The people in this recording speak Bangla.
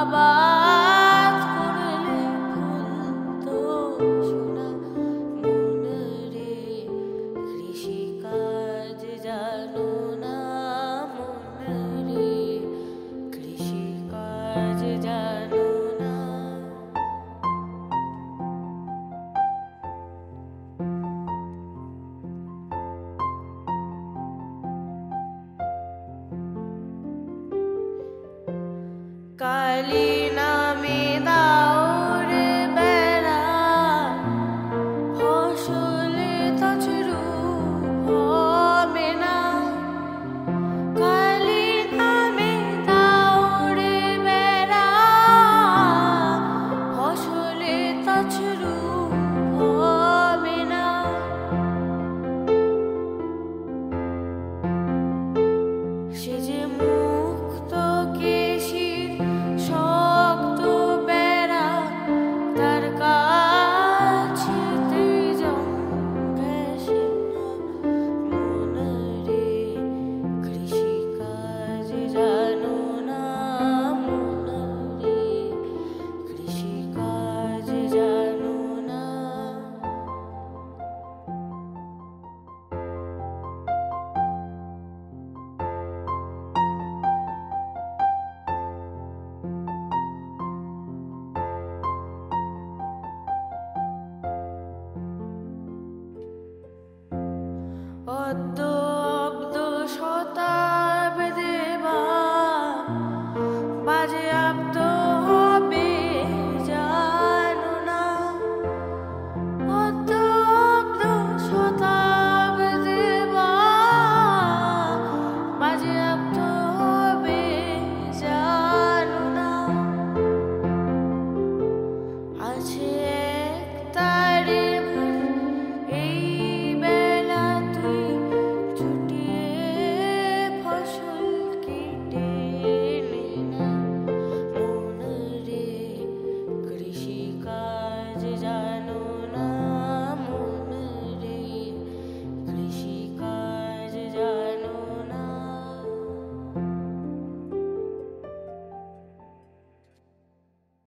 আবাদ করলে ফুল তো সোনা মন রে, কৃষিকাজ জানো না মন রে, কৃষিকাজ জানো না। কালী নামে দাও রে বেড়া, ফসলে তছরূপ হবে না। কালী নামে দাও রে বেড়া, ফসলে তছরূপ হবে না। সে যে মুক্ত কেশির শক্ত বেড়া, তার কাছেতে জং ঘেঁষে না মন রে, কৃষিকাজ জানো না মন রে, কৃষিকাজ জানো না। অদ্য অব্দ শতাব্দে বা বাজে আব্দ